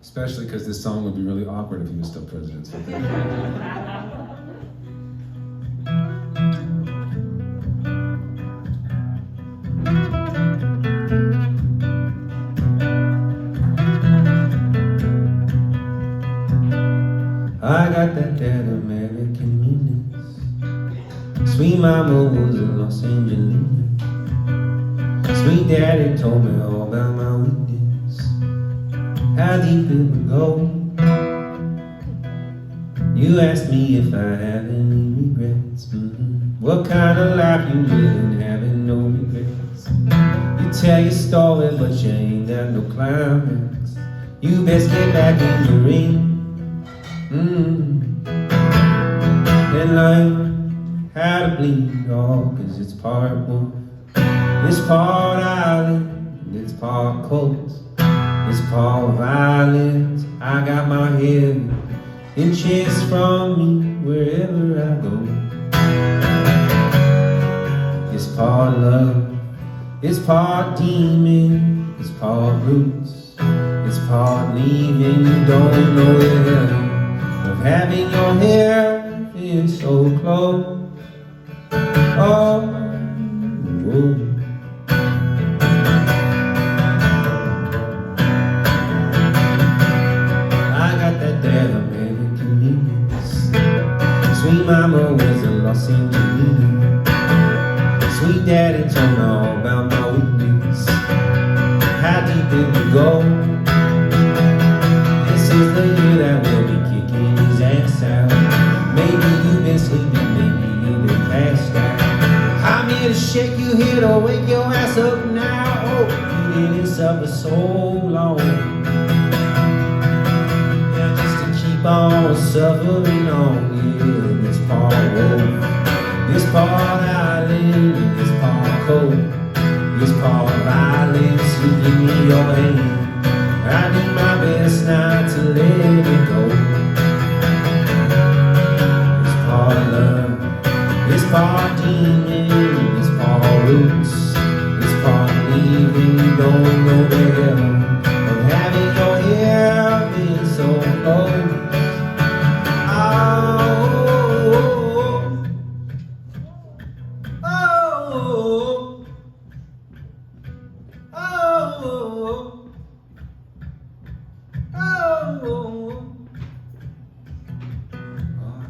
Especially because this song would be really awkward if he was still president. So thank you. I got that American meanness. Sweet mama was in Los Angeles. Sweet daddy told me all about my weakness. How deep it would go. You asked me if I have any regrets. What kind of life you living, having no regrets? You tell your story, but you ain't got no climax. You best get back in the ring. And learn how to bleed, oh, cause it's part one, it's part island, it's part coast, it's part violence. I got my head inches from me wherever I go. It's part love, it's part demon, it's part roots, it's part leaving. You don't know the hell of having your hair feel so close. Oh, whoa. I got that damn American meanness. Sweet mama was in Los Angeles. Sweet daddy told me all about my weakness. How deep it would go. This is the year that we'll be kicking his ass out. Maybe you've been sleeping, maybe you've been passed out. I'm here to shake you, here to wake your ass up now. Oh, you didn't suffer so long. Yeah, just to keep on suffering on. Yeah, it's part wolf, it's part island, it's part cold, it's part violence. You give me your hand, I do my best not to let it go. It's part love, it's part demon, it's part roots, it's part leaving. You don't know the hell of having your hair being so close.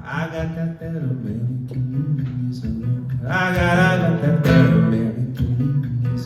I got that American meanness. I got that American meanness.